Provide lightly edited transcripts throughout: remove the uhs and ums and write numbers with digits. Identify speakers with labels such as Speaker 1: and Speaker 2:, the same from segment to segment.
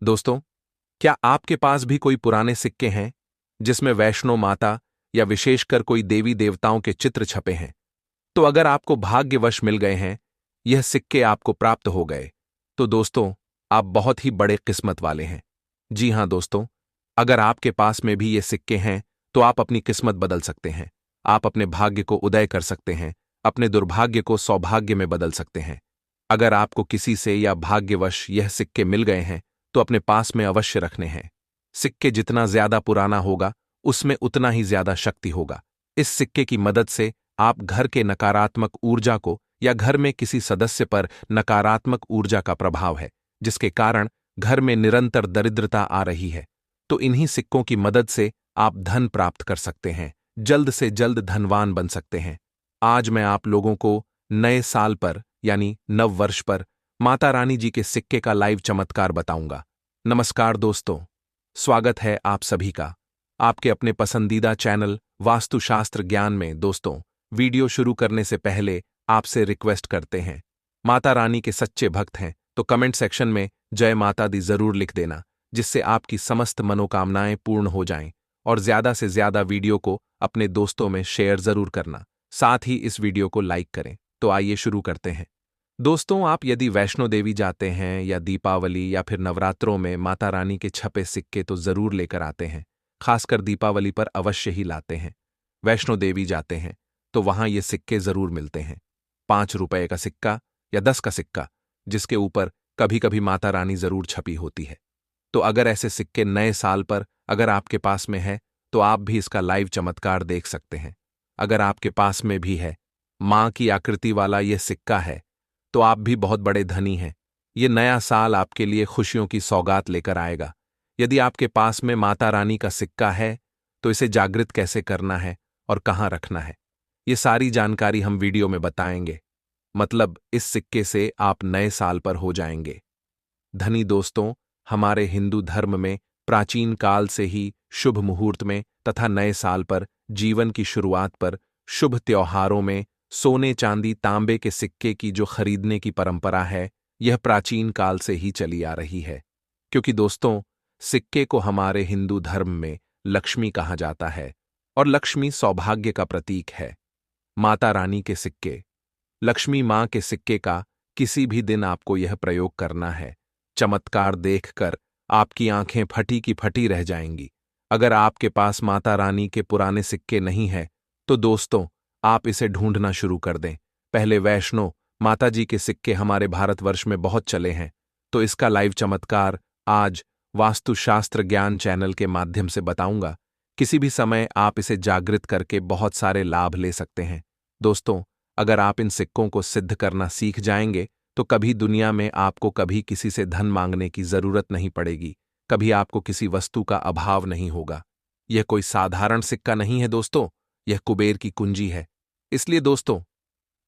Speaker 1: दोस्तों, क्या आपके पास भी कोई पुराने सिक्के हैं जिसमें वैष्णो माता या विशेषकर कोई देवी देवताओं के चित्र छपे हैं? तो अगर आपको भाग्यवश मिल गए हैं, यह सिक्के आपको प्राप्त हो गए, तो दोस्तों, आप बहुत ही बड़े किस्मत वाले हैं। जी हां दोस्तों, अगर आपके पास में भी ये सिक्के हैं, तो आप अपनी किस्मत बदल सकते हैं। आप अपने भाग्य को उदय कर सकते हैं, अपने दुर्भाग्य को सौभाग्य में बदल सकते हैं। अगर आपको किसी से या भाग्यवश यह सिक्के मिल गए हैं, तो अपने पास में अवश्य रखने हैं। सिक्के जितना ज्यादा पुराना होगा, उसमें उतना ही ज्यादा शक्ति होगा। इस सिक्के की मदद से आप घर के नकारात्मक ऊर्जा को या घर में किसी सदस्य पर नकारात्मक ऊर्जा का प्रभाव है, जिसके कारण घर में निरंतर दरिद्रता आ रही है, तो इन्हीं सिक्कों की मदद से आप धन प्राप्त कर सकते हैं, जल्द से जल्द धनवान बन सकते हैं। आज मैं आप लोगों को नए साल पर यानी नव वर्ष पर माता रानी जी के सिक्के का लाइव चमत्कार बताऊंगा। नमस्कार दोस्तों, स्वागत है आप सभी का आपके अपने पसंदीदा चैनल वास्तुशास्त्र ज्ञान में। दोस्तों, वीडियो शुरू करने से पहले आपसे रिक्वेस्ट करते हैं, माता रानी के सच्चे भक्त हैं तो कमेंट सेक्शन में जय माता दी जरूर लिख देना, जिससे आपकी समस्त मनोकामनाएं पूर्ण हो जाएं। और ज्यादा से ज्यादा वीडियो को अपने दोस्तों में शेयर जरूर करना, साथ ही इस वीडियो को लाइक करें। तो आइए शुरू करते हैं। दोस्तों, आप यदि वैष्णो देवी जाते हैं या दीपावली या फिर नवरात्रों में माता रानी के छपे सिक्के तो जरूर लेकर आते हैं। खासकर दीपावली पर अवश्य ही लाते हैं। वैष्णो देवी जाते हैं तो वहां ये सिक्के जरूर मिलते हैं। 5 रुपए का सिक्का या 10 का सिक्का, जिसके ऊपर कभी कभी माता रानी जरूर छपी होती है। तो अगर ऐसे सिक्के नए साल पर अगर आपके पास में है, तो आप भी इसका लाइव चमत्कार देख सकते हैं। अगर आपके पास में भी है, मां की आकृति वाला यह सिक्का है, तो आप भी बहुत बड़े धनी हैं। ये नया साल आपके लिए खुशियों की सौगात लेकर आएगा। यदि आपके पास में माता रानी का सिक्का है, तो इसे जागृत कैसे करना है और कहां रखना है, ये सारी जानकारी हम वीडियो में बताएंगे। मतलब इस सिक्के से आप नए साल पर हो जाएंगे धनी। दोस्तों, हमारे हिंदू धर्म में प्राचीन काल से ही शुभ मुहूर्त में तथा नए साल पर, जीवन की शुरुआत पर, शुभ त्योहारों में सोने चांदी तांबे के सिक्के की जो खरीदने की परंपरा है, यह प्राचीन काल से ही चली आ रही है। क्योंकि दोस्तों, सिक्के को हमारे हिंदू धर्म में लक्ष्मी कहा जाता है और लक्ष्मी सौभाग्य का प्रतीक है। माता रानी के सिक्के, लक्ष्मी मां के सिक्के का किसी भी दिन आपको यह प्रयोग करना है। चमत्कार देखकर आपकी आंखें फटी की फटी रह जाएंगी। अगर आपके पास माता रानी के पुराने सिक्के नहीं है, तो दोस्तों, आप इसे ढूंढना शुरू कर दें। पहले वैष्णो माता जी के सिक्के हमारे भारतवर्ष में बहुत चले हैं, तो इसका लाइव चमत्कार आज वास्तुशास्त्र ज्ञान चैनल के माध्यम से बताऊंगा। किसी भी समय आप इसे जागृत करके बहुत सारे लाभ ले सकते हैं। दोस्तों, अगर आप इन सिक्कों को सिद्ध करना सीख जाएंगे, तो कभी दुनिया में आपको कभी किसी से धन मांगने की जरूरत नहीं पड़ेगी, कभी आपको किसी वस्तु का अभाव नहीं होगा। यह कोई साधारण सिक्का नहीं है दोस्तों, यह कुबेर की कुंजी है। इसलिए दोस्तों,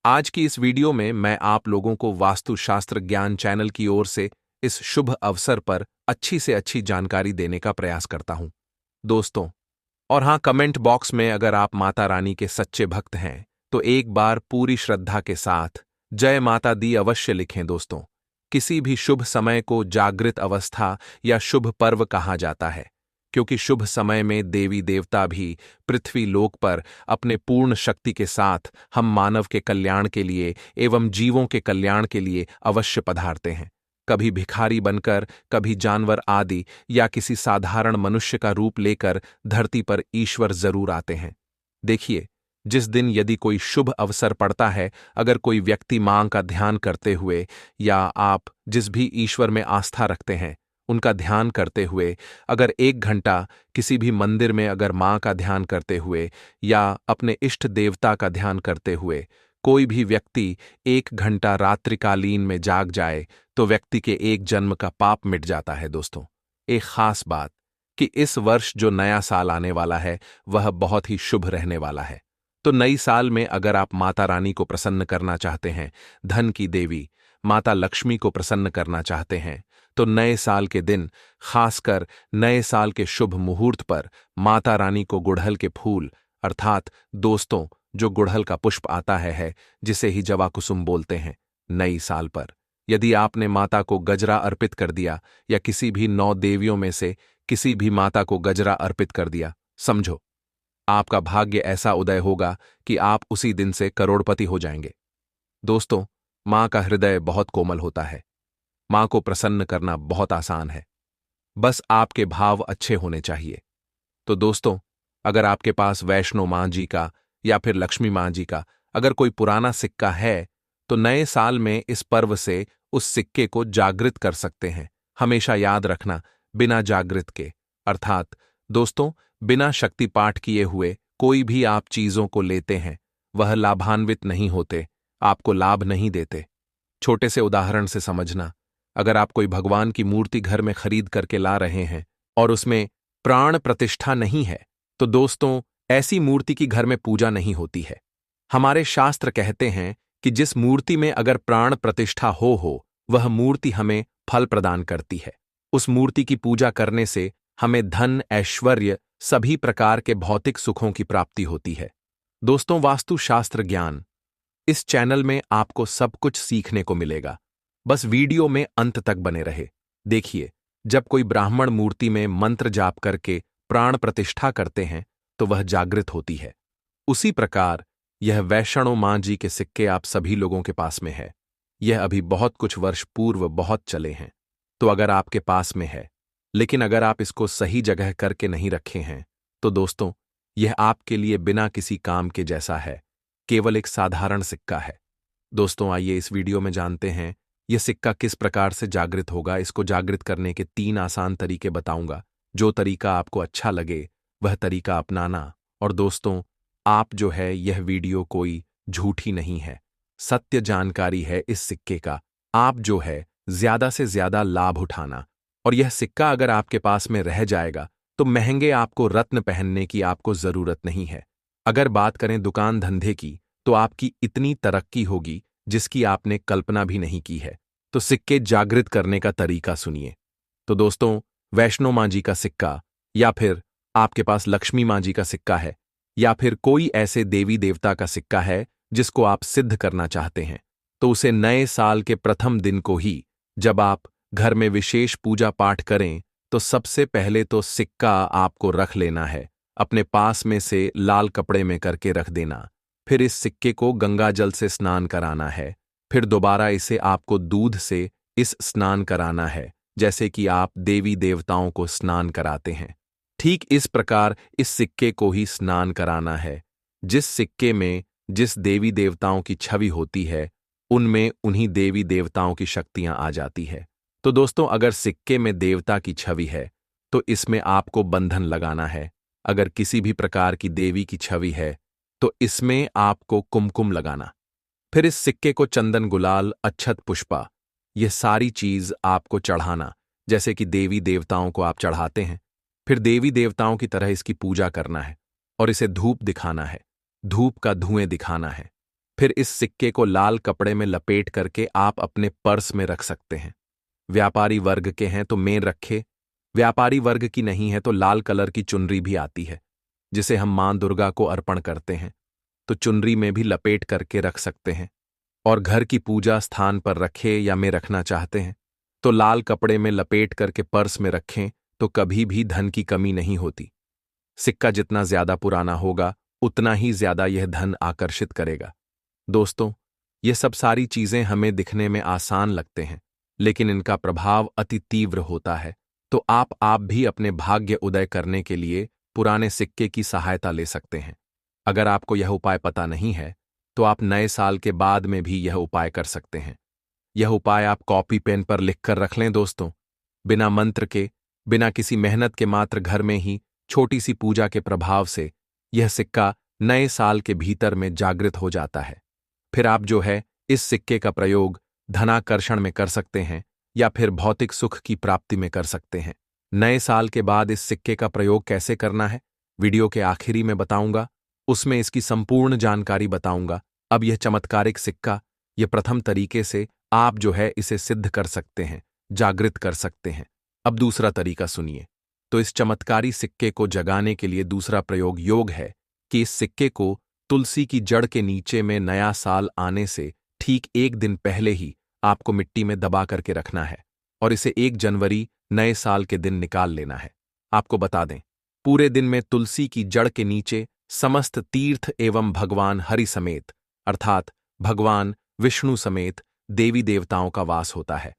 Speaker 1: आज की इस वीडियो में मैं आप लोगों को वास्तुशास्त्र ज्ञान चैनल की ओर से इस शुभ अवसर पर अच्छी से अच्छी जानकारी देने का प्रयास करता हूं दोस्तों। और हां, कमेंट बॉक्स में अगर आप माता रानी के सच्चे भक्त हैं, तो एक बार पूरी श्रद्धा के साथ जय माता दी अवश्य लिखें दोस्तों। किसी भी शुभ समय को जागृत अवस्था या शुभ पर्व कहा जाता है, क्योंकि शुभ समय में देवी देवता भी पृथ्वी लोक पर अपने पूर्ण शक्ति के साथ हम मानव के कल्याण के लिए एवं जीवों के कल्याण के लिए अवश्य पधारते हैं। कभी भिखारी बनकर, कभी जानवर आदि या किसी साधारण मनुष्य का रूप लेकर धरती पर ईश्वर जरूर आते हैं। देखिए, जिस दिन यदि कोई शुभ अवसर पड़ता है, अगर कोई व्यक्ति मां का ध्यान करते हुए या आप जिस भी ईश्वर में आस्था रखते हैं उनका ध्यान करते हुए अगर 1 घंटा किसी भी मंदिर में अगर मां का ध्यान करते हुए या अपने इष्ट देवता का ध्यान करते हुए कोई भी व्यक्ति 1 घंटा रात्रिकालीन में जाग जाए, तो व्यक्ति के एक जन्म का पाप मिट जाता है दोस्तों। एक खास बात कि इस वर्ष जो नया साल आने वाला है, वह बहुत ही शुभ रहने वाला है। तो नई साल में अगर आप माता रानी को प्रसन्न करना चाहते हैं, धन की देवी माता लक्ष्मी को प्रसन्न करना चाहते हैं, तो नए साल के दिन, खासकर नए साल के शुभ मुहूर्त पर माता रानी को गुड़हल के फूल अर्थात दोस्तों जो गुड़हल का पुष्प आता है जिसे ही जवा कुसुम बोलते हैं, नई साल पर यदि आपने माता को गजरा अर्पित कर दिया या किसी भी 9 देवियों में से किसी भी माता को गजरा अर्पित कर दिया, समझो आपका भाग्य ऐसा उदय होगा कि आप उसी दिन से करोड़पति हो जाएंगे। दोस्तों, मां का हृदय बहुत कोमल होता है। मां को प्रसन्न करना बहुत आसान है, बस आपके भाव अच्छे होने चाहिए। तो दोस्तों, अगर आपके पास वैष्णो मां जी का या फिर लक्ष्मी मां जी का अगर कोई पुराना सिक्का है, तो नए साल में इस पर्व से उस सिक्के को जागृत कर सकते हैं। हमेशा याद रखना, बिना जागृत के, अर्थात दोस्तों बिना शक्ति पाठ किए हुए कोई भी आप चीजों को लेते हैं, वह लाभान्वित नहीं होते, आपको लाभ नहीं देते। छोटे से उदाहरण से समझना, अगर आप कोई भगवान की मूर्ति घर में खरीद करके ला रहे हैं और उसमें प्राण प्रतिष्ठा नहीं है, तो दोस्तों ऐसी मूर्ति की घर में पूजा नहीं होती है। हमारे शास्त्र कहते हैं कि जिस मूर्ति में अगर प्राण प्रतिष्ठा हो वह मूर्ति हमें फल प्रदान करती है। उस मूर्ति की पूजा करने से हमें धन, ऐश्वर्य, सभी प्रकार के भौतिक सुखों की प्राप्ति होती है। दोस्तों, वास्तुशास्त्र ज्ञान इस चैनल में आपको सब कुछ सीखने को मिलेगा। बस वीडियो में अंत तक बने रहे। देखिए, जब कोई ब्राह्मण मूर्ति में मंत्र जाप करके प्राण प्रतिष्ठा करते हैं तो वह जागृत होती है। उसी प्रकार यह वैष्णो मां जी के सिक्के आप सभी लोगों के पास में है। यह अभी बहुत कुछ वर्ष पूर्व बहुत चले हैं, तो अगर आपके पास में है, लेकिन अगर आप इसको सही जगह करके नहीं रखे हैं, तो दोस्तों यह आपके लिए बिना किसी काम के जैसा है, केवल एक साधारण सिक्का है। दोस्तों, आइए इस वीडियो में जानते हैं यह सिक्का किस प्रकार से जागृत होगा। इसको जागृत करने के 3 आसान तरीके बताऊंगा। जो तरीका आपको अच्छा लगे वह तरीका अपनाना। और दोस्तों, आप जो है यह वीडियो कोई झूठी नहीं है, सत्य जानकारी है इस सिक्के का। आप जो है ज्यादा से ज्यादा लाभ उठाना। और यह सिक्का अगर आपके पास में रह जाएगा तो महंगे आपको रत्न पहनने की आपको जरूरत नहीं है। अगर बात करें दुकान धंधे की, तो आपकी इतनी तरक्की होगी जिसकी आपने कल्पना भी नहीं की है। तो सिक्के जागृत करने का तरीका सुनिए। तो दोस्तों, वैष्णो मां जी का सिक्का, या फिर आपके पास लक्ष्मी मां जी का सिक्का है, या फिर कोई ऐसे देवी देवता का सिक्का है जिसको आप सिद्ध करना चाहते हैं, तो उसे नए साल के प्रथम दिन को ही जब आप घर में विशेष पूजा पाठ करें, तो सबसे पहले तो सिक्का आपको रख लेना है, अपने पास में से लाल कपड़े में करके रख देना। फिर इस सिक्के को गंगा जल से स्नान कराना है। फिर दोबारा इसे आपको दूध से इस स्नान कराना है, जैसे कि आप देवी देवताओं को स्नान कराते हैं। ठीक इस प्रकार इस सिक्के को ही स्नान कराना है। जिस सिक्के में जिस देवी देवताओं की छवि होती है, उनमें उन्हीं देवी देवताओं की शक्तियां आ जाती है। तो दोस्तों, अगर सिक्के में देवता की छवि है तो इसमें आपको बंधन लगाना है। अगर किसी भी प्रकार की देवी की छवि है तो इसमें आपको कुमकुम लगाना। फिर इस सिक्के को चंदन, गुलाल, अक्षत, पुष्पा, यह सारी चीज आपको चढ़ाना, जैसे कि देवी देवताओं को आप चढ़ाते हैं। फिर देवी देवताओं की तरह इसकी पूजा करना है और इसे धूप दिखाना है, धूप का धुएं दिखाना है। फिर इस सिक्के को लाल कपड़े में लपेट करके आप अपने पर्स में रख सकते हैं। व्यापारी वर्ग के हैं तो मेन रखे, व्यापारी वर्ग की नहीं है तो लाल कलर की चुनरी भी आती है जिसे हम मां दुर्गा को अर्पण करते हैं, तो चुनरी में भी लपेट करके रख सकते हैं। और घर की पूजा स्थान पर रखे या में रखना चाहते हैं तो लाल कपड़े में लपेट करके पर्स में रखें, तो कभी भी धन की कमी नहीं होती। सिक्का जितना ज्यादा पुराना होगा उतना ही ज्यादा यह धन आकर्षित करेगा। दोस्तों, ये सब सारी चीजें हमें दिखने में आसान लगते हैं, लेकिन इनका प्रभाव अति तीव्र होता है। तो आप भी अपने भाग्य उदय करने के लिए पुराने सिक्के की सहायता ले सकते हैं। अगर आपको यह उपाय पता नहीं है तो आप नए साल के बाद में भी यह उपाय कर सकते हैं। यह उपाय आप कॉपी पेन पर लिखकर रख लें दोस्तों। बिना मंत्र के, बिना किसी मेहनत के, मात्र घर में ही छोटी सी पूजा के प्रभाव से यह सिक्का नए साल के भीतर में जागृत हो जाता है। फिर आप जो है इस सिक्के का प्रयोग धनाकर्षण में कर सकते हैं या फिर भौतिक सुख की प्राप्ति में कर सकते हैं। नए साल के बाद इस सिक्के का प्रयोग कैसे करना है, वीडियो के आखिरी में बताऊंगा। उसमें इसकी संपूर्ण जानकारी बताऊंगा। अब यह चमत्कारिक सिक्का, यह प्रथम तरीके से आप जो है इसे सिद्ध कर सकते हैं, जागृत कर सकते हैं। अब दूसरा तरीका सुनिए। तो इस चमत्कारी सिक्के को जगाने के लिए दूसरा प्रयोग योग है कि इस सिक्के को तुलसी की जड़ के नीचे में नया साल आने से ठीक 1 दिन पहले ही आपको मिट्टी में दबा करके रखना है और इसे 1 जनवरी नए साल के दिन निकाल लेना है। आपको बता दें, पूरे दिन में तुलसी की जड़ के नीचे समस्त तीर्थ एवं भगवान हरि समेत अर्थात भगवान विष्णु समेत देवी देवताओं का वास होता है।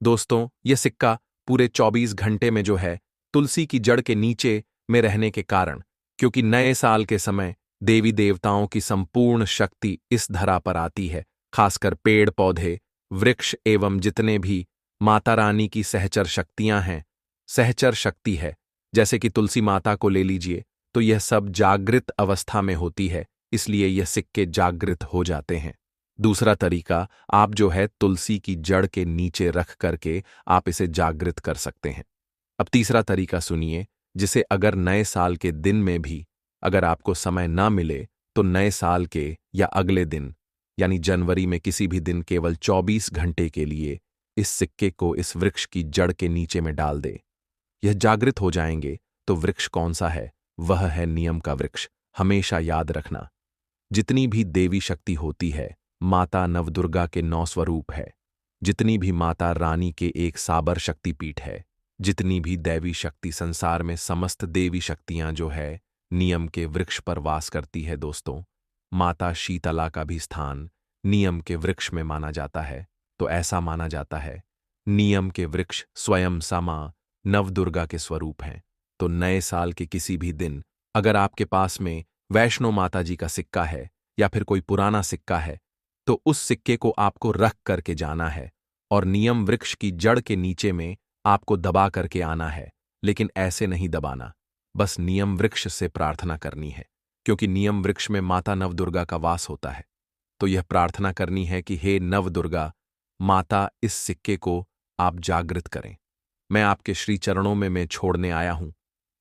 Speaker 1: दोस्तों, यह सिक्का पूरे 24 घंटे में जो है तुलसी की जड़ के नीचे में रहने के कारण, क्योंकि नए साल के समय देवी देवताओं की संपूर्ण शक्ति इस धरा पर आती है, खासकर पेड़ पौधे, वृक्ष एवं जितने भी माता रानी की सहचर शक्तियां हैं, सहचर शक्ति है, जैसे कि तुलसी माता को ले लीजिए, तो यह सब जागृत अवस्था में होती है, इसलिए यह सिक्के जागृत हो जाते हैं। दूसरा तरीका, आप जो है तुलसी की जड़ के नीचे रख करके आप इसे जागृत कर सकते हैं। अब तीसरा तरीका सुनिए, जिसे अगर नए साल के दिन में भी अगर आपको समय ना मिले तो नए साल के या अगले दिन यानी जनवरी में किसी भी दिन केवल 24 घंटे के लिए इस सिक्के को इस वृक्ष की जड़ के नीचे में डाल दे। यह जागृत हो जाएंगे। तो वृक्ष कौन सा है? वह है नियम का वृक्ष। हमेशा याद रखना, जितनी भी देवी शक्ति होती है माता नवदुर्गा के 9 स्वरूप है, जितनी भी माता रानी के एक साबर शक्तिपीठ है, जितनी भी दैवी शक्ति संसार में समस्त देवी शक्तियां जो है नियम के वृक्ष पर वास करती है। दोस्तों, माता शीतला का भी स्थान नियम के वृक्ष में माना जाता है। तो ऐसा माना जाता है नियम के वृक्ष स्वयं समा नवदुर्गा के स्वरूप हैं। तो नए साल के किसी भी दिन अगर आपके पास में वैष्णो माता जी का सिक्का है या फिर कोई पुराना सिक्का है, तो उस सिक्के को आपको रख करके जाना है और नियम वृक्ष की जड़ के नीचे में आपको दबा करके आना है। लेकिन ऐसे नहीं दबाना, बस नियम वृक्ष से प्रार्थना करनी है, क्योंकि नियम वृक्ष में माता नवदुर्गा का वास होता है। तो यह प्रार्थना करनी है कि हे नवदुर्गा माता, इस सिक्के को आप जागृत करें। मैं आपके श्री चरणों में मैं छोड़ने आया हूं।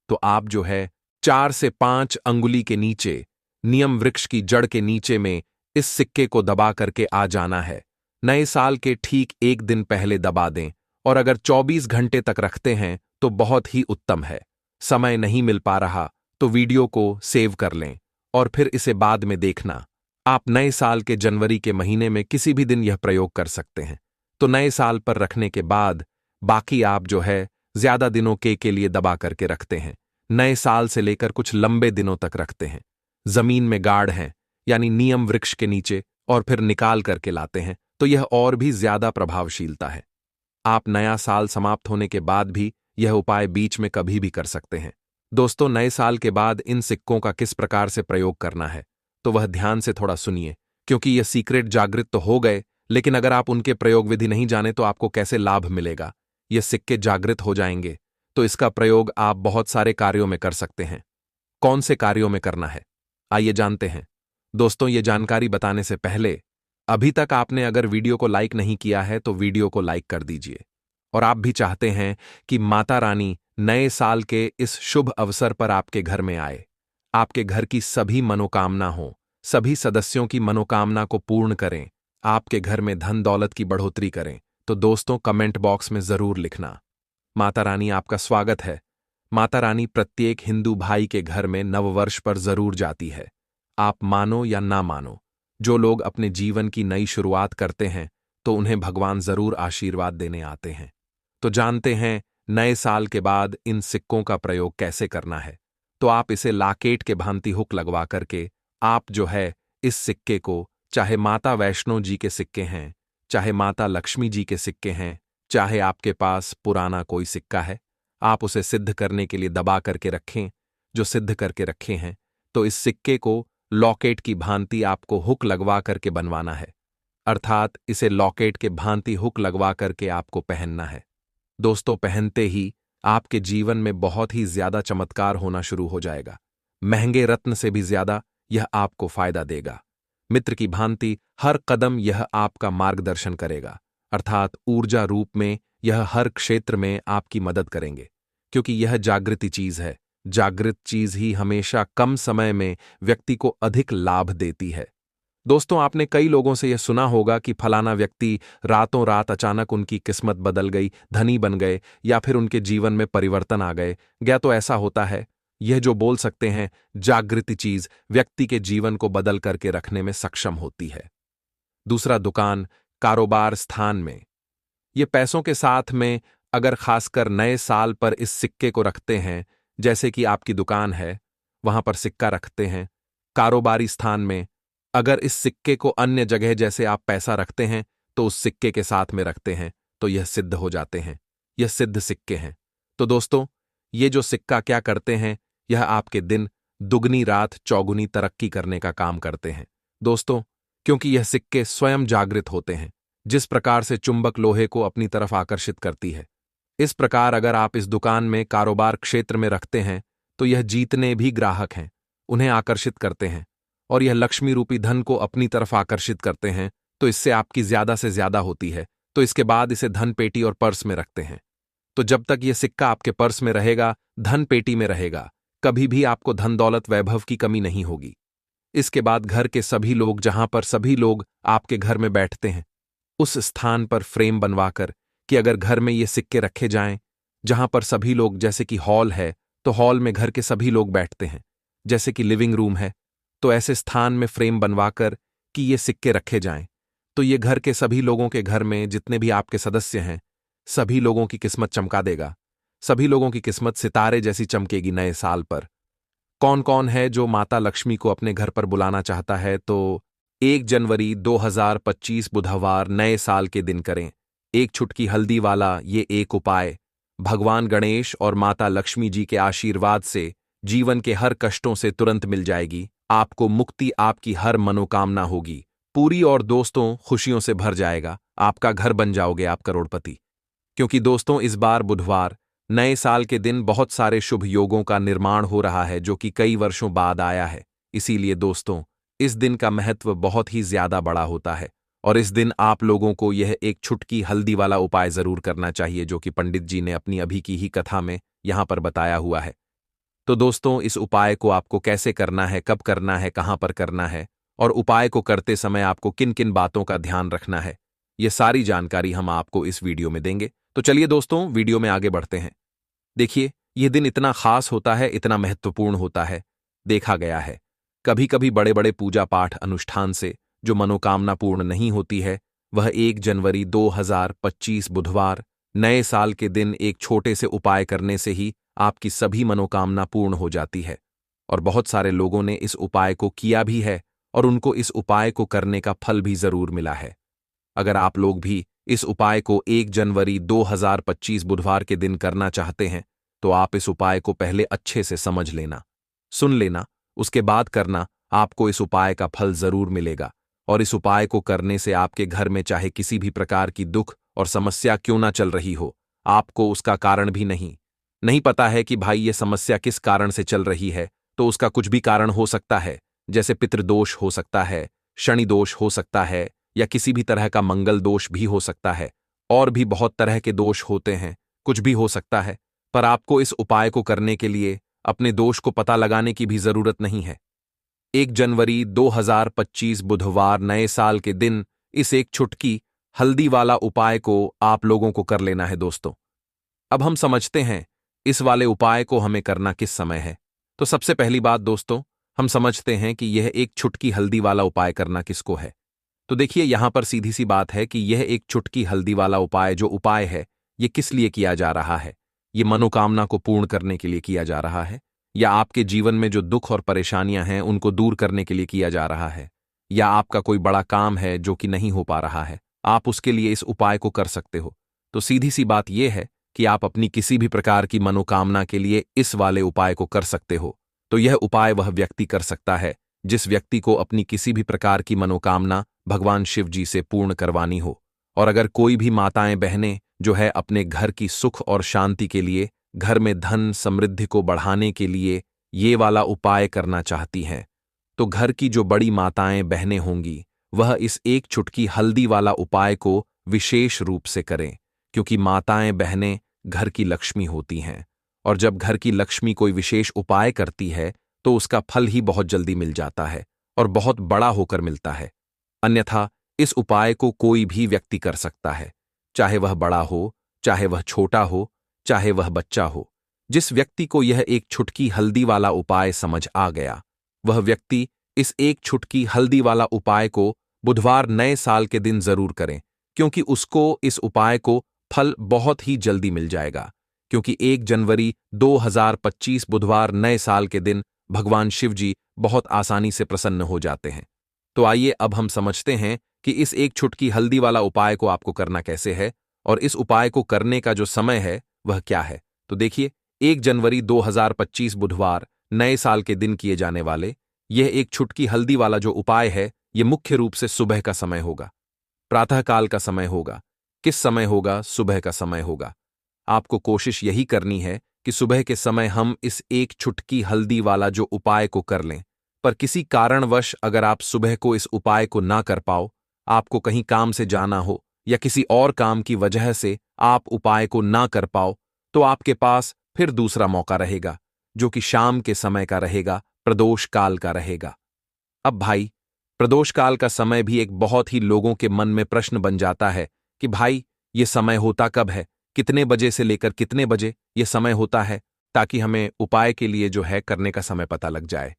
Speaker 1: तो आप जो है 4 से 5 अंगुली के नीचे नियम वृक्ष की जड़ के नीचे में इस सिक्के को दबा करके आ जाना है। नए साल के ठीक 1 दिन पहले दबा दें, और अगर 24 घंटे तक रखते हैं तो बहुत ही उत्तम है। समय नहीं मिल पा रहा तो वीडियो को सेव कर लें और फिर इसे बाद में देखना। आप नए साल के जनवरी के महीने में किसी भी दिन यह प्रयोग कर सकते हैं। तो नए साल पर रखने के बाद बाकी आप जो है ज्यादा दिनों के लिए दबा करके रखते हैं। नए साल से लेकर कुछ लंबे दिनों तक रखते हैं, जमीन में गाड़ हैं यानी नियम वृक्ष के नीचे, और फिर निकाल करके लाते हैं, तो यह और भी ज्यादा प्रभावशीलता है। आप नया साल समाप्त होने के बाद भी यह उपाय बीच में कभी भी कर सकते हैं। दोस्तों, नए साल के बाद इन सिक्कों का किस प्रकार से प्रयोग करना है तो वह ध्यान से थोड़ा सुनिए, क्योंकि यह सीक्रेट जागृत तो हो गए, लेकिन अगर आप उनके प्रयोग विधि नहीं जाने तो आपको कैसे लाभ मिलेगा। ये सिक्के जागृत हो जाएंगे तो इसका प्रयोग आप बहुत सारे कार्यों में कर सकते हैं। कौन से कार्यों में करना है, आइए जानते हैं। दोस्तों, ये जानकारी बताने से पहले अभी तक आपने अगर वीडियो को लाइक नहीं किया है तो वीडियो को लाइक कर दीजिए। और आप भी चाहते हैं कि माता रानी नए साल के इस शुभ अवसर पर आपके घर में आए, आपके घर की सभी मनोकामना हो, सभी सदस्यों की मनोकामना को पूर्ण करें, आपके घर में धन दौलत की बढ़ोतरी करें, तो दोस्तों कमेंट बॉक्स में जरूर लिखना। माता रानी आपका स्वागत है। माता रानी प्रत्येक हिंदू भाई के घर में नववर्ष पर जरूर जाती है। आप मानो या ना मानो, जो लोग अपने जीवन की नई शुरुआत करते हैं तो उन्हें भगवान जरूर आशीर्वाद देने आते हैं। तो जानते हैं नए साल के बाद इन सिक्कों का प्रयोग कैसे करना है। तो आप इसे लाकेट के भांति हुक लगवा करके आप जो है इस सिक्के को, चाहे माता वैष्णो जी के सिक्के हैं, चाहे माता लक्ष्मी जी के सिक्के हैं, चाहे आपके पास पुराना कोई सिक्का है, आप उसे सिद्ध करने के लिए दबा करके रखें। जो सिद्ध करके रखे हैं तो इस सिक्के को लॉकेट की भांति आपको हुक लगवा करके बनवाना है, अर्थात इसे लॉकेट के भांति हुक लगवा करके आपको पहनना है। दोस्तों, पहनते ही आपके जीवन में बहुत ही ज्यादा चमत्कार होना शुरू हो जाएगा। महंगे रत्न से भी ज्यादा यह आपको फायदा देगा। मित्र की भांति हर कदम यह आपका मार्गदर्शन करेगा, अर्थात ऊर्जा रूप में यह हर क्षेत्र में आपकी मदद करेंगे, क्योंकि यह जागृति चीज है। जागृत चीज ही हमेशा कम समय में व्यक्ति को अधिक लाभ देती है। दोस्तों, आपने कई लोगों से यह सुना होगा कि फलाना व्यक्ति रातों रात अचानक उनकी किस्मत बदल गई, धनी बन गए, या फिर उनके जीवन में परिवर्तन आ गए। क्या तो ऐसा होता है? यह जो बोल सकते हैं जागृति चीज व्यक्ति के जीवन को बदल करके रखने में सक्षम होती है। दूसरा, दुकान, कारोबार स्थान में। ये पैसों के साथ में अगर खासकर नए साल पर इस सिक्के को रखते हैं, जैसे कि आपकी दुकान है, वहां पर सिक्का रखते हैं। कारोबारी स्थान में अगर इस सिक्के को अन्य जगह जैसे आप पैसा रखते हैं तो उस सिक्के के साथ में रखते हैं तो यह सिद्ध हो जाते हैं। यह सिद्ध सिक्के हैं। तो दोस्तों, ये जो सिक्का क्या करते हैं, यह आपके दिन दुगनी रात चौगुनी तरक्की करने का काम करते हैं दोस्तों, क्योंकि यह सिक्के स्वयं जागृत होते हैं। जिस प्रकार से चुंबक लोहे को अपनी तरफ आकर्षित करती है, इस प्रकार अगर आप इस दुकान में कारोबार क्षेत्र में रखते हैं तो यह जीतने भी ग्राहक हैं, उन्हें आकर्षित करते हैं और यह लक्ष्मी रूपी धन को अपनी तरफ आकर्षित करते हैं। तो इससे आपकी ज्यादा से ज्यादा होती है। तो इसके बाद इसे धन पेटी और पर्स में रखते हैं। तो जब तक यह सिक्का आपके पर्स में रहेगा, धन पेटी में रहेगा, कभी भी आपको धन दौलत वैभव की कमी नहीं होगी। इसके बाद घर के सभी लोग, जहां पर सभी लोग आपके घर में बैठते हैं, उस स्थान पर फ्रेम बनवाकर कि अगर घर में ये सिक्के रखे जाएं, जहां पर सभी लोग, जैसे कि हॉल है तो हॉल में घर के सभी लोग बैठते हैं, जैसे कि लिविंग रूम है तो ऐसे स्थान में फ्रेम बनवाकर कि ये सिक्के रखे जाएं, तो ये घर के सभी लोगों के घर में जितने भी आपके सदस्य हैं, सभी लोगों की किस्मत चमका देगा। सभी लोगों की किस्मत सितारे जैसी चमकेगी नए साल पर। कौन कौन है जो माता लक्ष्मी को अपने घर पर बुलाना चाहता है, तो 1 जनवरी 2025 बुधवार नए साल के दिन करें एक छुटकी हल्दी वाला ये एक उपाय। भगवान गणेश और माता लक्ष्मी जी के आशीर्वाद से जीवन के हर कष्टों से तुरंत मिल जाएगी आपको मुक्ति, आपकी हर मनोकामना होगी पूरी और दोस्तों खुशियों से भर जाएगा। आपका घर बन जाओगे आप करोड़पति। क्योंकि दोस्तों, इस बार बुधवार नए साल के दिन बहुत सारे शुभ योगों का निर्माण हो रहा है जो कि कई वर्षों बाद आया है। इसीलिए दोस्तों, इस दिन का महत्व बहुत ही ज्यादा बड़ा होता है और इस दिन आप लोगों को यह एक छुटकी हल्दी वाला उपाय जरूर करना चाहिए जो कि पंडित जी ने अपनी अभी की ही कथा में यहां पर बताया हुआ है। तो दोस्तों, इस उपाय को आपको कैसे करना है, कब करना है, कहां पर करना है और उपाय को करते समय आपको किन किन बातों का ध्यान रखना है, यह सारी जानकारी हम आपको इस वीडियो में देंगे। तो चलिए दोस्तों, वीडियो में आगे बढ़ते हैं। देखिए, यह दिन इतना खास होता है, इतना महत्वपूर्ण होता है। देखा गया है कभी कभी बड़े बड़े पूजा पाठ अनुष्ठान से जो मनोकामना पूर्ण नहीं होती है, वह 1 जनवरी 2025 बुधवार नए साल के दिन एक छोटे से उपाय करने से ही आपकी सभी मनोकामना पूर्ण हो जाती है। और बहुत सारे लोगों ने इस उपाय को किया भी है और उनको इस उपाय को करने का फल भी जरूर मिला है। अगर आप लोग भी इस उपाय को 1 जनवरी 2025 बुधवार के दिन करना चाहते हैं तो आप इस उपाय को पहले अच्छे से समझ लेना, सुन लेना, उसके बाद करना। आपको इस उपाय का फल जरूर मिलेगा और इस उपाय को करने से आपके घर में चाहे किसी भी प्रकार की दुख और समस्या क्यों ना चल रही हो, आपको उसका कारण भी नहीं पता है कि भाई ये समस्या किस कारण से चल रही है, तो उसका कुछ भी कारण हो सकता है। जैसे पितृदोष हो सकता है, शनि दोष हो सकता है, या किसी भी तरह का मंगल दोष भी हो सकता है। और भी बहुत तरह के दोष होते हैं, कुछ भी हो सकता है। पर आपको इस उपाय को करने के लिए अपने दोष को पता लगाने की भी जरूरत नहीं है। 1 जनवरी 2025 बुधवार नए साल के दिन इस एक छुटकी हल्दी वाला उपाय को आप लोगों को कर लेना है दोस्तों। अब हम समझते हैं इस वाले उपाय को हमें करना किस समय है। तो सबसे पहली बात दोस्तों, हम समझते हैं कि यह एक छुटकी हल्दी वाला उपाय करना किसको है। तो देखिए, यहां पर सीधी सी बात है कि यह एक छुटकी हल्दी वाला उपाय जो उपाय है, यह किस लिए किया जा रहा है। यह मनोकामना को पूर्ण करने के लिए किया जा रहा है, या आपके जीवन में जो दुख और परेशानियां हैं उनको दूर करने के लिए किया जा रहा है, या आपका कोई बड़ा काम है जो कि नहीं हो पा रहा है, आप उसके लिए इस उपाय को कर सकते हो। तो सीधी सी बात यह है कि आप अपनी किसी भी प्रकार की मनोकामना के लिए इस वाले उपाय को कर सकते हो। तो यह उपाय वह व्यक्ति कर सकता है जिस व्यक्ति को अपनी किसी भी प्रकार की मनोकामना भगवान शिव जी से पूर्ण करवानी हो। और अगर कोई भी माताएं बहनें जो है अपने घर की सुख और शांति के लिए, घर में धन समृद्धि को बढ़ाने के लिए ये वाला उपाय करना चाहती हैं, तो घर की जो बड़ी माताएं बहनें होंगी वह इस एक छुटकी हल्दी वाला उपाय को विशेष रूप से करें, क्योंकि माताएं बहनें घर की लक्ष्मी होती हैं और जब घर की लक्ष्मी कोई विशेष उपाय करती है तो उसका फल ही बहुत जल्दी मिल जाता है और बहुत बड़ा होकर मिलता है। अन्यथा इस उपाय को कोई भी व्यक्ति कर सकता है, चाहे वह बड़ा हो, चाहे वह छोटा हो, चाहे वह बच्चा हो। जिस व्यक्ति को यह एक छुटकी हल्दी वाला उपाय समझ आ गया, वह व्यक्ति इस एक छुटकी हल्दी वाला उपाय को बुधवार नए साल के दिन जरूर करें, क्योंकि उसको इस उपाय को फल बहुत ही जल्दी मिल जाएगा, क्योंकि 1 जनवरी 2025 बुधवार नए साल के दिन भगवान शिव जी बहुत आसानी से प्रसन्न हो जाते हैं। तो आइए अब हम समझते हैं कि इस एक छुटकी हल्दी वाला उपाय को आपको करना कैसे है और इस उपाय को करने का जो समय है वह क्या है। तो देखिए, 1 जनवरी 2025 बुधवार नए साल के दिन किए जाने वाले यह एक छुटकी हल्दी वाला जो उपाय है, यह मुख्य रूप से सुबह का समय होगा, प्रातःकाल का समय होगा। किस समय होगा? सुबह का समय होगा। आपको कोशिश यही करनी है कि सुबह के समय हम इस एक छुटकी हल्दी वाला जो उपाय को कर लें। पर किसी कारणवश अगर आप सुबह को इस उपाय को ना कर पाओ, आपको कहीं काम से जाना हो या किसी और काम की वजह से आप उपाय को ना कर पाओ, तो आपके पास फिर दूसरा मौका रहेगा, जो कि शाम के समय का रहेगा, प्रदोष काल का रहेगा। अब भाई, प्रदोष काल का समय भी एक बहुत ही लोगों के मन में प्रश्न बन जाता है कि भाई, ये समय होता कब है, कितने बजे से लेकर कितने बजे ये समय होता है, ताकि हमें उपाय के लिए जो है करने का समय पता लग जाए।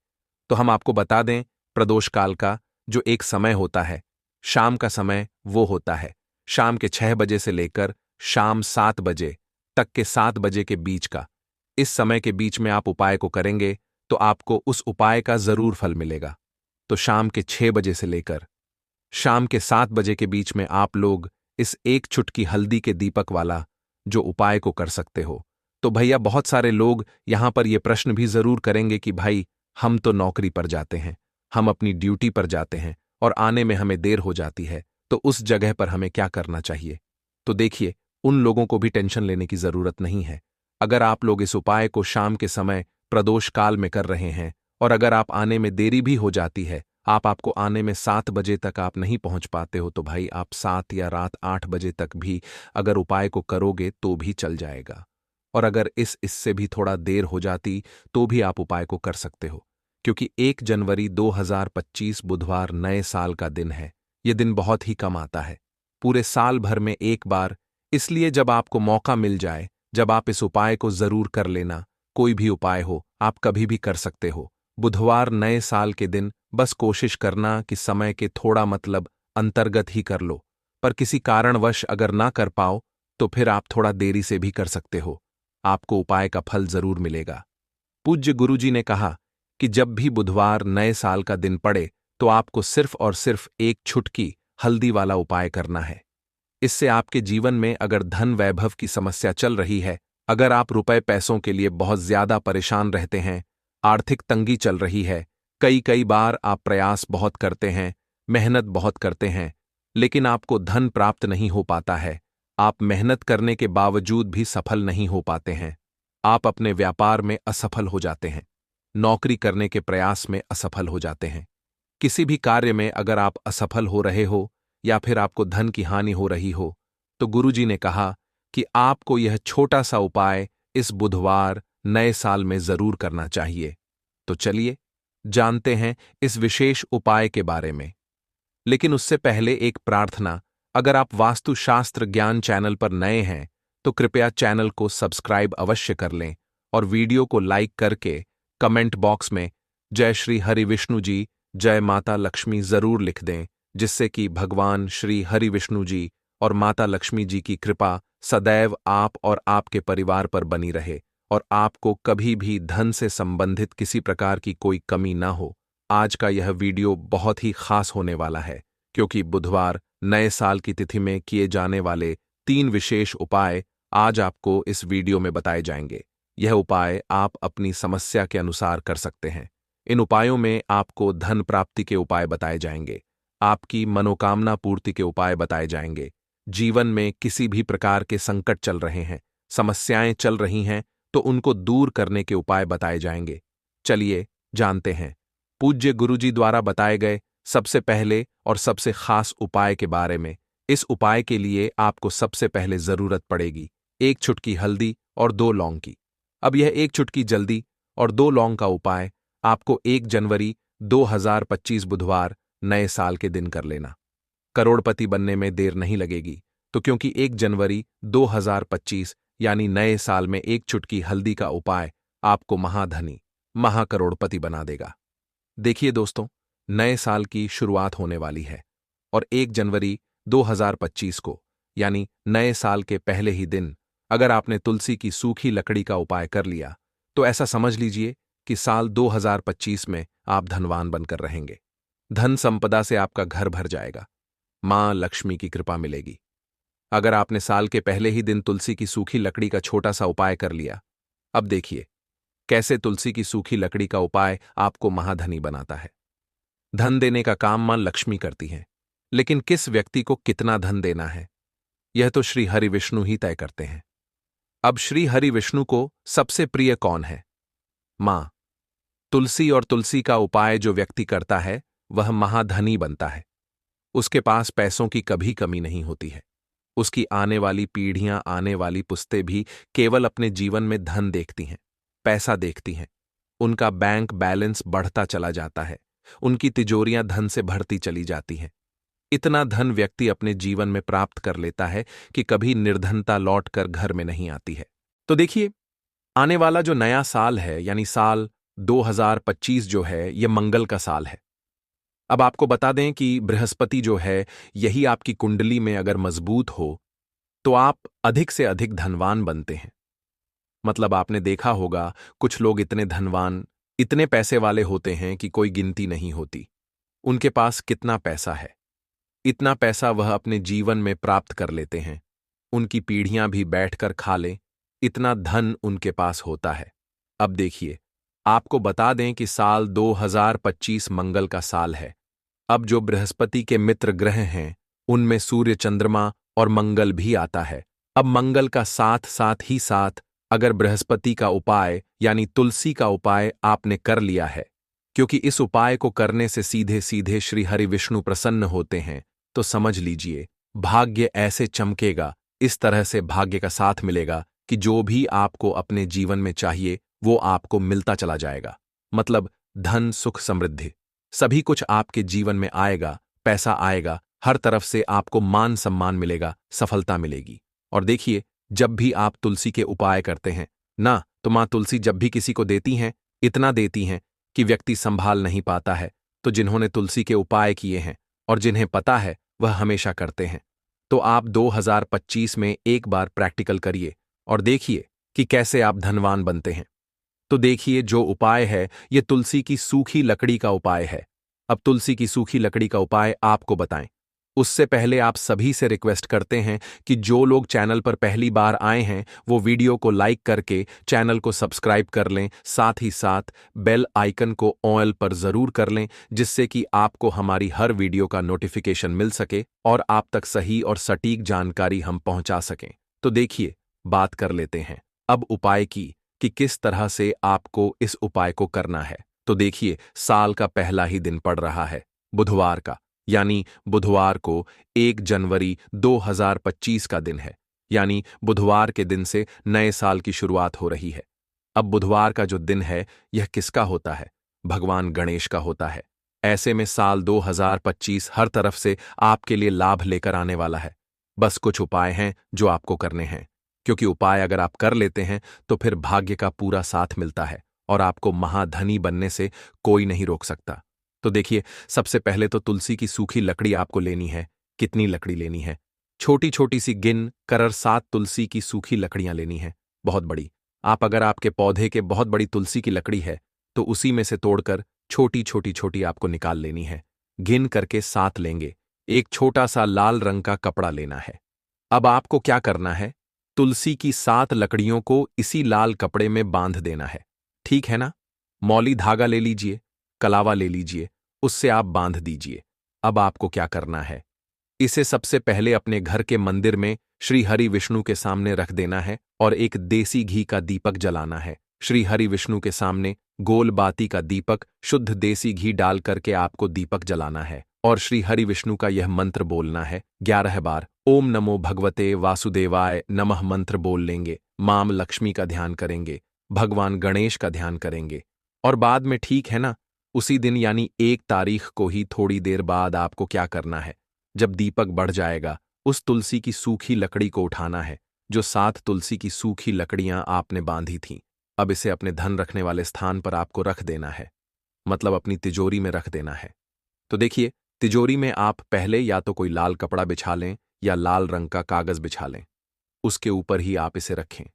Speaker 1: तो हम आपको बता दें, प्रदोष काल का जो एक समय होता है, शाम का समय वो होता है शाम के 6 बजे से लेकर शाम 7 बजे तक के 7 बजे के बीच का। इस समय के बीच में आप उपाय को करेंगे तो आपको उस उपाय का जरूर फल मिलेगा। तो शाम के 6 बजे से लेकर शाम के 7 बजे के बीच में आप लोग इस एक चुटकी हल्दी के दीपक वाला जो उपाय को कर सकते हो। तो भैया, बहुत सारे लोग यहां पर यह प्रश्न भी जरूर करेंगे कि भाई, हम तो नौकरी पर जाते हैं, हम अपनी ड्यूटी पर जाते हैं और आने में हमें देर हो जाती है, तो उस जगह पर हमें क्या करना चाहिए। तो देखिए, उन लोगों को भी टेंशन लेने की जरूरत नहीं है। अगर आप लोग इस उपाय को शाम के समय प्रदोष काल में कर रहे हैं और अगर आप आने में देरी भी हो जाती है, आपको आने में 7 बजे तक आप नहीं पहुंच पाते हो, तो भाई आप 7 या रात 8 बजे तक भी अगर उपाय को करोगे तो भी चल जाएगा। और अगर इससे भी थोड़ा देर हो जाती तो भी आप उपाय को कर सकते हो, क्योंकि 1 जनवरी 2025 बुधवार नए साल का दिन है। यह दिन बहुत ही कम आता है, पूरे साल भर में एक बार। इसलिए जब आपको मौका मिल जाए, जब आप इस उपाय को जरूर कर लेना। कोई भी उपाय हो, आप कभी भी कर सकते हो। बुधवार नए साल के दिन बस कोशिश करना कि समय के थोड़ा अंतर्गत ही कर लो। पर किसी कारणवश अगर ना कर पाओ तो फिर आप थोड़ा देरी से भी कर सकते हो, आपको उपाय का फल जरूर मिलेगा। पूज्य गुरुजी ने कहा कि जब भी बुधवार नए साल का दिन पड़े तो आपको सिर्फ और सिर्फ एक छुटकी हल्दी वाला उपाय करना है। इससे आपके जीवन में अगर धन वैभव की समस्या चल रही है, अगर आप रुपए पैसों के लिए बहुत ज्यादा परेशान रहते हैं, आर्थिक तंगी चल रही है, कई बार आप प्रयास बहुत करते हैं, मेहनत बहुत करते हैं, लेकिन आपको धन प्राप्त नहीं हो पाता है, आप मेहनत करने के बावजूद भी सफल नहीं हो पाते हैं, आप अपने व्यापार में असफल हो जाते हैं, नौकरी करने के प्रयास में असफल हो जाते हैं, किसी भी कार्य में अगर आप असफल हो रहे हो या फिर आपको धन की हानि हो रही हो, तो गुरुजी ने कहा कि आपको यह छोटा सा उपाय इस बुधवार नए साल में जरूर करना चाहिए। तो चलिए जानते हैं इस विशेष उपाय के बारे में। लेकिन उससे पहले एक प्रार्थना, अगर आप वास्तुशास्त्र ज्ञान चैनल पर नए हैं तो कृपया चैनल को सब्सक्राइब अवश्य कर लें और वीडियो को लाइक करके कमेंट बॉक्स में जय श्री हरि विष्णु जी, जय माता लक्ष्मी जरूर लिख दें, जिससे कि भगवान श्री हरि विष्णु जी और माता लक्ष्मी जी की कृपा सदैव आप और आपके परिवार पर बनी रहे और आपको कभी भी धन से संबंधित किसी प्रकार की कोई कमी ना हो। आज का यह वीडियो बहुत ही खास होने वाला है, क्योंकि बुधवार नए साल की तिथि में किए जाने वाले 3 विशेष उपाय आज आपको इस वीडियो में बताए जाएंगे। यह उपाय आप अपनी समस्या के अनुसार कर सकते हैं। इन उपायों में आपको धन प्राप्ति के उपाय बताए जाएंगे, आपकी मनोकामना पूर्ति के उपाय बताए जाएंगे, जीवन में किसी भी प्रकार के संकट चल रहे हैं, समस्याएं चल रही हैं, तो उनको दूर करने के उपाय बताए जाएंगे। चलिए जानते हैं पूज्य गुरुजी द्वारा बताए गए सबसे पहले और सबसे खास उपाय के बारे में। इस उपाय के लिए आपको सबसे पहले जरूरत पड़ेगी 1 चुटकी हल्दी और 2 लौंग की। अब यह 1 चुटकी जल्दी और 2 लौंग का उपाय आपको 1 जनवरी 2025 बुधवार नए साल के दिन कर लेना। करोड़पति बनने में देर नहीं लगेगी, तो क्योंकि 1 जनवरी 2025 यानी नए साल में 1 चुटकी हल्दी का उपाय आपको महाधनी, महाकरोड़पति बना देगा। देखिए दोस्तों, नए साल की शुरुआत होने वाली है और 1 जनवरी 2025 को, यानी नए साल के पहले ही दिन अगर आपने तुलसी की सूखी लकड़ी का उपाय कर लिया, तो ऐसा समझ लीजिए कि साल 2025 में आप धनवान बनकर रहेंगे। धन संपदा से आपका घर भर जाएगा। मां लक्ष्मी की कृपा मिलेगी। अगर आपने साल के पहले ही दिन तुलसी की सूखी लकड़ी का छोटा सा उपाय कर लिया, अब देखिए कैसे तुलसी की सूखी लकड़ी का उपाय आपको महाधनी बनाता है। धन देने का काम मां लक्ष्मी करती हैं, लेकिन किस व्यक्ति को कितना धन देना है, यह तो श्री हरि विष्णु ही तय करते हैं। अब श्री हरि विष्णु को सबसे प्रिय कौन है? मां। तुलसी और तुलसी का उपाय जो व्यक्ति करता है वह महाधनी बनता है। उसके पास पैसों की कभी कमी नहीं होती है। उसकी आने वाली पीढ़ियां, आने वाली पुश्तें भी केवल अपने जीवन में धन देखती हैं, पैसा देखती हैं। उनका बैंक बैलेंस बढ़ता चला जाता है। उनकी तिजोरियां धन से भरती चली जाती हैं। इतना धन व्यक्ति अपने जीवन में प्राप्त कर लेता है कि कभी निर्धनता लौट कर घर में नहीं आती है। तो देखिए, आने वाला जो नया साल है, यानी साल 2025 जो है, यह मंगल का साल है। अब आपको बता दें कि बृहस्पति जो है, यही आपकी कुंडली में अगर मजबूत हो तो आप अधिक से अधिक धनवान बनते हैं। मतलब आपने देखा होगा कुछ लोग इतने धनवान, इतने पैसे वाले होते हैं कि कोई गिनती नहीं होती। उनके पास कितना पैसा है, इतना पैसा वह अपने जीवन में प्राप्त कर लेते हैं। उनकी पीढ़ियां भी बैठकर खा लें, इतना धन उनके पास होता है। अब देखिए, आपको बता दें कि साल 2025 मंगल का साल है। अब जो बृहस्पति के मित्र ग्रह हैं, उनमें सूर्य, चंद्रमा और मंगल भी आता है। अब मंगल का साथ साथ ही साथ अगर बृहस्पति का उपाय यानी तुलसी का उपाय आपने कर लिया है, क्योंकि इस उपाय को करने से सीधे सीधे श्री हरि विष्णु प्रसन्न होते हैं, तो समझ लीजिए भाग्य ऐसे चमकेगा, इस तरह से भाग्य का साथ मिलेगा कि जो भी आपको अपने जीवन में चाहिए वो आपको मिलता चला जाएगा। मतलब धन, सुख, समृद्धि सभी कुछ आपके जीवन में आएगा, पैसा आएगा, हर तरफ से आपको मान सम्मान मिलेगा, सफलता मिलेगी। और देखिए, जब भी आप तुलसी के उपाय करते हैं ना, तो मां तुलसी जब भी किसी को देती हैं, इतना देती हैं कि व्यक्ति संभाल नहीं पाता है। तो जिन्होंने तुलसी के उपाय किए हैं और जिन्हें पता है वह हमेशा करते हैं। तो आप 2025 में एक बार प्रैक्टिकल करिए और देखिए कि कैसे आप धनवान बनते हैं। तो देखिए, जो उपाय है ये तुलसी की सूखी लकड़ी का उपाय है। अब तुलसी की सूखी लकड़ी का उपाय आपको बताएं, उससे पहले आप सभी से रिक्वेस्ट करते हैं कि जो लोग चैनल पर पहली बार आए हैं वो वीडियो को लाइक करके चैनल को सब्सक्राइब कर लें, साथ ही साथ बेल आइकन को ऑल पर जरूर कर लें, जिससे कि आपको हमारी हर वीडियो का नोटिफिकेशन मिल सके और आप तक सही और सटीक जानकारी हम पहुंचा सकें। तो देखिए, बात कर लेते हैं अब उपाय की कि किस तरह से आपको इस उपाय को करना है। तो देखिए, साल का पहला ही दिन पड़ रहा है बुधवार का, यानी बुधवार को 1 जनवरी 2025 का दिन है, यानी बुधवार के दिन से नए साल की शुरुआत हो रही है। अब बुधवार का जो दिन है यह किसका होता है? भगवान गणेश का होता है। ऐसे में साल 2025 हर तरफ से आपके लिए लाभ लेकर आने वाला है। बस कुछ उपाय हैं जो आपको करने हैं, क्योंकि उपाय अगर आप कर लेते हैं तो फिर भाग्य का पूरा साथ मिलता है और आपको महाधनी बनने से कोई नहीं रोक सकता। तो देखिए, सबसे पहले तो तुलसी की सूखी लकड़ी आपको लेनी है। कितनी लकड़ी लेनी है? छोटी छोटी सी गिन कर 7 तुलसी की सूखी लकड़ियां लेनी है, बहुत बड़ी। आप अगर आपके पौधे के बहुत बड़ी तुलसी की लकड़ी है तो उसी में से तोड़कर छोटी छोटी छोटी आपको निकाल लेनी है। गिन करके 7 लेंगे। एक छोटा सा लाल रंग का कपड़ा लेना है। अब आपको क्या करना है? तुलसी की 7 लकड़ियों को इसी लाल कपड़े में बांध देना है। ठीक है ना? मौली धागा ले लीजिए, कलावा ले लीजिए, उससे आप बांध दीजिए। अब आपको क्या करना है? इसे सबसे पहले अपने घर के मंदिर में श्री हरि विष्णु के सामने रख देना है और एक देसी घी का दीपक जलाना है। श्री हरि विष्णु के सामने गोल बाती का दीपक, शुद्ध देसी घी डाल करके आपको दीपक जलाना है और श्री हरि विष्णु का यह मंत्र बोलना है 11 बार। ओम नमो भगवते वासुदेवाय नमः मंत्र बोल लेंगे। मां लक्ष्मी का ध्यान करेंगे, भगवान गणेश का ध्यान करेंगे और बाद में, ठीक है ना, उसी दिन यानी 1 तारीख को ही थोड़ी देर बाद आपको क्या करना है? जब दीपक बढ़ जाएगा, उस तुलसी की सूखी लकड़ी को उठाना है, जो 7 तुलसी की सूखी लकड़ियां आपने बांधी थीं। अब इसे अपने धन रखने वाले स्थान पर आपको रख देना है, मतलब अपनी तिजोरी में रख देना है। तो देखिए, तिजोरी में आप पहले या तो कोई लाल कपड़ा बिछा लें या लाल रंग का कागज बिछा लें। उसके ऊपर ही आप इसे रखें।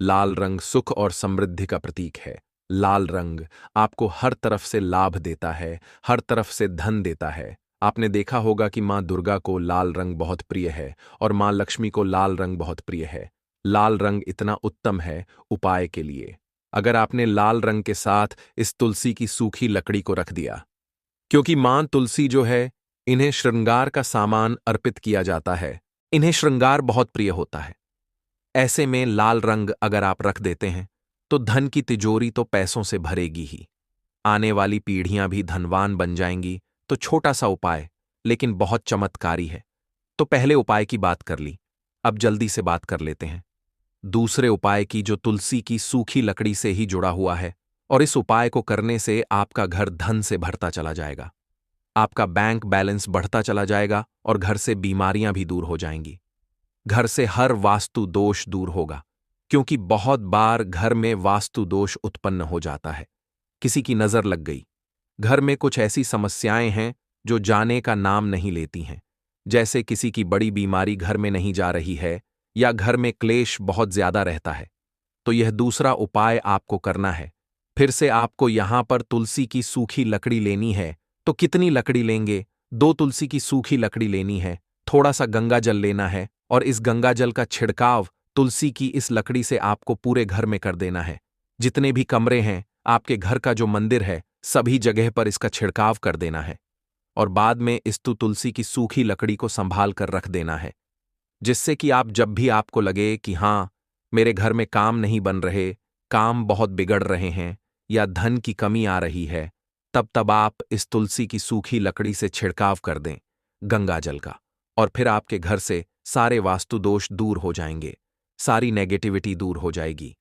Speaker 1: लाल रंग सुख और समृद्धि का प्रतीक है। लाल रंग आपको हर तरफ से लाभ देता है, हर तरफ से धन देता है। आपने देखा होगा कि माँ दुर्गा को लाल रंग बहुत प्रिय है और माँ लक्ष्मी को लाल रंग बहुत प्रिय है। लाल रंग इतना उत्तम है उपाय के लिए। अगर आपने लाल रंग के साथ इस तुलसी की सूखी लकड़ी को रख दिया, क्योंकि मां तुलसी जो है, इन्हें श्रृंगार का सामान अर्पित किया जाता है, इन्हें श्रृंगार बहुत प्रिय होता है। ऐसे में लाल रंग अगर आप रख देते हैं तो धन की तिजोरी तो पैसों से भरेगी ही, आने वाली पीढ़ियां भी धनवान बन जाएंगी। तो छोटा सा उपाय लेकिन बहुत चमत्कारी है। तो पहले उपाय की बात कर ली, अब जल्दी से बात कर लेते हैं दूसरे उपाय की, जो तुलसी की सूखी लकड़ी से ही जुड़ा हुआ है। और इस उपाय को करने से आपका घर धन से भरता चला जाएगा, आपका बैंक बैलेंस बढ़ता चला जाएगा और घर से बीमारियां भी दूर हो जाएंगी। घर से हर वास्तु दोष दूर होगा, क्योंकि बहुत बार घर में वास्तु दोष उत्पन्न हो जाता है। किसी की नजर लग गई, घर में कुछ ऐसी समस्याएं हैं जो जाने का नाम नहीं लेती हैं, जैसे किसी की बड़ी बीमारी घर में नहीं जा रही है या घर में क्लेश बहुत ज्यादा रहता है। तो यह दूसरा उपाय आपको करना है। फिर से आपको यहां पर तुलसी की सूखी लकड़ी लेनी है। तो कितनी लकड़ी लेंगे? 2 तुलसी की सूखी लकड़ी लेनी है, थोड़ा सा गंगा जल लेना है और इस गंगा जल का छिड़काव तुलसी की इस लकड़ी से आपको पूरे घर में कर देना है। जितने भी कमरे हैं, आपके घर का जो मंदिर है, सभी जगह पर इसका छिड़काव कर देना है और बाद में इस तुलसी की सूखी लकड़ी को संभाल कर रख देना है, जिससे कि आप जब भी आपको लगे कि हां, मेरे घर में काम नहीं बन रहे, काम बहुत बिगड़ रहे हैं या धन की कमी आ रही है, तब आप इस तुलसी की सूखी लकड़ी से छिड़काव कर दें गंगा जल का, और फिर आपके घर से सारे वास्तु दोष दूर हो जाएंगे, सारी नेगेटिविटी दूर हो जाएगी,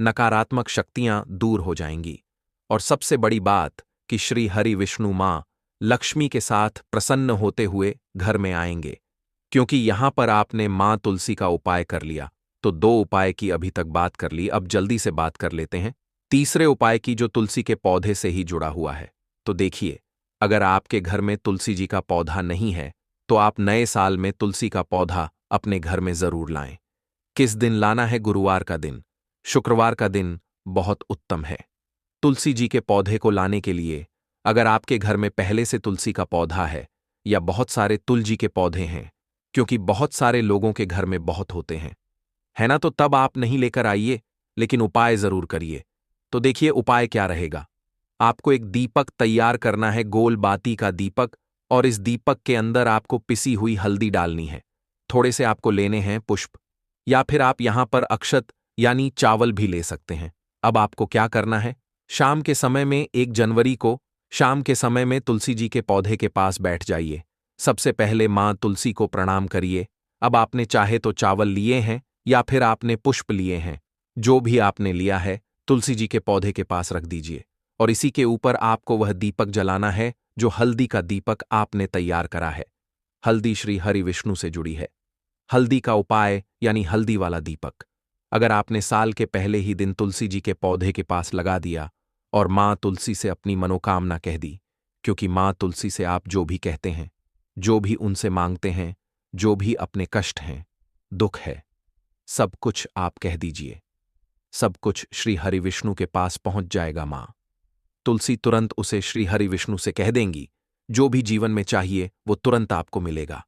Speaker 1: नकारात्मक शक्तियां दूर हो जाएंगी। और सबसे बड़ी बात कि श्री हरि विष्णु मां लक्ष्मी के साथ प्रसन्न होते हुए घर में आएंगे। क्योंकि यहां पर आपने मां तुलसी का उपाय कर लिया, तो 2 उपाय की अभी तक बात कर ली, अब जल्दी से बात कर लेते हैं तीसरे उपाय की, जो तुलसी के पौधे से ही जुड़ा हुआ है। तो देखिए, अगर आपके घर में तुलसी जी का पौधा नहीं है तो आप नए साल में तुलसी का पौधा अपने घर में जरूर लाएं। किस दिन लाना है? गुरुवार का दिन, शुक्रवार का दिन बहुत उत्तम है तुलसी जी के पौधे को लाने के लिए। अगर आपके घर में पहले से तुलसी का पौधा है या बहुत सारे तुलसी के पौधे हैं, क्योंकि बहुत सारे लोगों के घर में बहुत होते हैं, है ना, तो तब आप नहीं लेकर आइए, लेकिन उपाय जरूर करिए। तो देखिए उपाय क्या रहेगा। आपको एक दीपक तैयार करना है, गोल बाती का दीपक, और इस दीपक के अंदर आपको पिसी हुई हल्दी डालनी है। थोड़े से आपको लेने हैं पुष्प, या फिर आप यहां पर अक्षत यानी चावल भी ले सकते हैं। अब आपको क्या करना है, शाम के समय में 1 जनवरी को शाम के समय में तुलसी जी के पौधे के पास बैठ जाइए। सबसे पहले मां तुलसी को प्रणाम करिए। अब आपने चाहे तो चावल लिए हैं या फिर आपने पुष्प लिए हैं, जो भी आपने लिया है तुलसी जी के पौधे के पास रख दीजिए और इसी के ऊपर आपको वह दीपक जलाना है जो हल्दी का दीपक आपने तैयार करा है। हल्दी श्री हरि विष्णु से जुड़ी है। हल्दी का उपाय यानी हल्दी वाला दीपक अगर आपने साल के पहले ही दिन तुलसी जी के पौधे के पास लगा दिया और मां तुलसी से अपनी मनोकामना कह दी, क्योंकि मां तुलसी से आप जो भी कहते हैं, जो भी उनसे मांगते हैं, जो भी अपने कष्ट हैं, दुख है, सब कुछ आप कह दीजिए, सब कुछ श्री हरि विष्णु के पास पहुंच जाएगा। मां तुलसी तुरंत उसे श्री हरि विष्णु से कह देंगी, जो भी जीवन में चाहिए वो तुरंत आपको मिलेगा।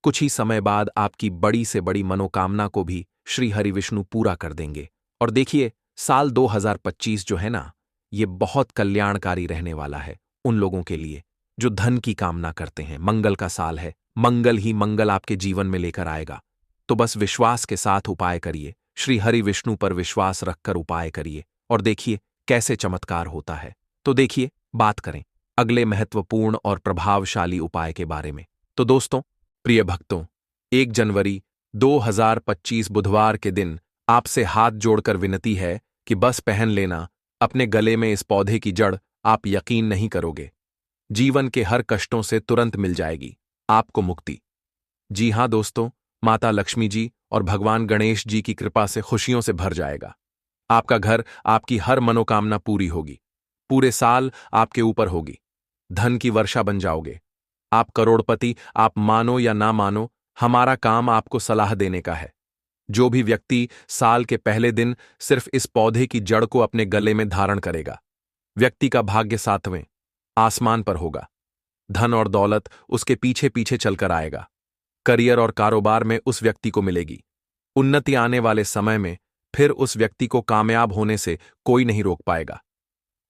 Speaker 1: कुछ ही समय बाद आपकी बड़ी से बड़ी मनोकामना को भी श्री हरि विष्णु पूरा कर देंगे। और देखिए, साल 2025 जो है ना, ये बहुत कल्याणकारी रहने वाला है उन लोगों के लिए जो धन की कामना करते हैं। मंगल का साल है, मंगल ही मंगल आपके जीवन में लेकर आएगा। तो बस विश्वास के साथ उपाय करिए, श्री हरि विष्णु पर विश्वास रखकर उपाय करिए और देखिए कैसे चमत्कार होता है। तो देखिए, बात करें अगले महत्वपूर्ण और प्रभावशाली उपाय के बारे में। तो दोस्तों, प्रिय भक्तों, 1 जनवरी 2025 बुधवार के दिन आपसे हाथ जोड़कर विनती है कि बस पहन लेना अपने गले में इस पौधे की जड़। आप यकीन नहीं करोगे, जीवन के हर कष्टों से तुरंत मिल जाएगी आपको मुक्ति। जी हां दोस्तों, माता लक्ष्मी जी और भगवान गणेश जी की कृपा से खुशियों से भर जाएगा। आपका घर, आपकी हर मनोकामना पूरी होगी, पूरे साल आपके ऊपर होगी, धन की वर्षा बन जाओगे, आप करोड़पति, आप मानो या ना मानो, हमारा काम आपको सलाह देने का है। जो भी व्यक्ति साल के पहले दिन सिर्फ इस पौधे की जड़ को अपने गले में धारण करेगा, व्यक्ति का भाग्य 7वें आसमान पर होगा। धन और दौलत उसके पीछे पीछे चलकर आएगा। करियर और कारोबार में उस व्यक्ति को मिलेगी। उन्नति आने वाले समय में फिर उस व्यक्ति को कामयाब होने से कोई नहीं रोक पाएगा।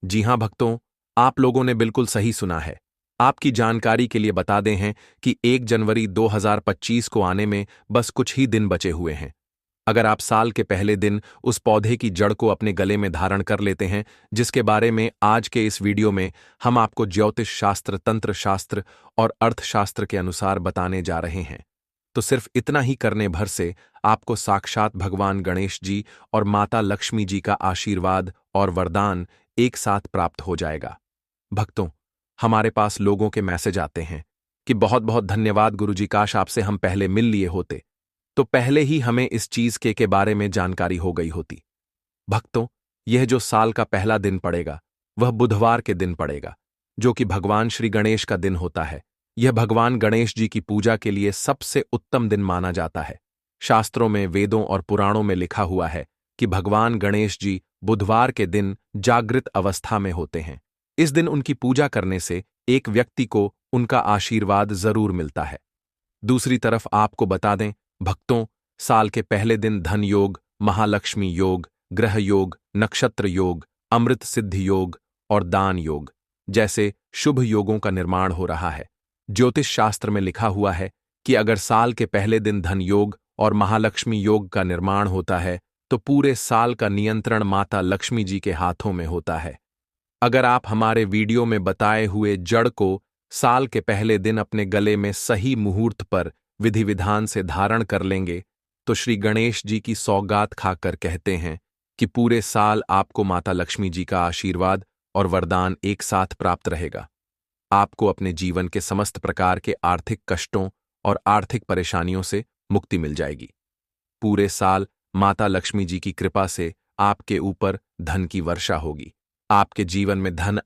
Speaker 1: जी हां भक्तों, आप लोगों ने बिल्कुल सही सुना है। आपकी जानकारी के लिए बता दें हैं कि 1 जनवरी 2025 को आने में बस कुछ ही दिन बचे हुए हैं। अगर आप साल के पहले दिन उस पौधे की जड़ को अपने गले में धारण कर लेते हैं, जिसके बारे में आज के इस वीडियो में हम आपको ज्योतिष शास्त्र, तंत्र शास्त्र और अर्थशास्त्र के अनुसार बताने जा रहे हैं, तो सिर्फ इतना ही करने भर से आपको साक्षात भगवान गणेश जी और माता लक्ष्मी जी का आशीर्वाद और वरदान एक साथ प्राप्त हो जाएगा। भक्तों, हमारे पास लोगों के मैसेज आते हैं कि बहुत बहुत धन्यवाद गुरुजी, काश आपसे हम पहले मिल लिए होते तो पहले ही हमें इस चीज के बारे में जानकारी हो गई होती। भक्तों, यह जो साल का पहला दिन पड़ेगा वह बुधवार के दिन पड़ेगा, जो कि भगवान श्री गणेश का दिन होता है। यह भगवान गणेश जी की पूजा के लिए सबसे उत्तम दिन माना जाता है। शास्त्रों में, वेदों और पुराणों में लिखा हुआ है कि भगवान गणेश जी बुधवार के दिन जागृत अवस्था में होते हैं। इस दिन उनकी पूजा करने से एक व्यक्ति को उनका आशीर्वाद जरूर मिलता है। दूसरी तरफ आपको बता दें भक्तों, साल के पहले दिन धन योग, महालक्ष्मी योग, ग्रह योग, नक्षत्र योग, अमृत सिद्धि योग और दान योग जैसे शुभ योगों का निर्माण हो रहा है। ज्योतिष शास्त्र में लिखा हुआ है कि अगर साल के पहले दिन धन योग और महालक्ष्मी योग का निर्माण होता है तो पूरे साल का नियंत्रण माता लक्ष्मी जी के हाथों में होता है। अगर आप हमारे वीडियो में बताए हुए जड़ को साल के पहले दिन अपने गले में सही मुहूर्त पर विधि विधान से धारण कर लेंगे तो श्री गणेश जी की सौगात खाकर कहते हैं कि पूरे साल आपको माता लक्ष्मी जी का आशीर्वाद और वरदान एक साथ प्राप्त रहेगा। आपको अपने जीवन के समस्त प्रकार के आर्थिक कष्टों और आर्थिक परेशानियों से मुक्ति मिल जाएगी। पूरे साल माता लक्ष्मी जी की कृपा से आपके ऊपर धन की वर्षा होगी। आपके जीवन में धन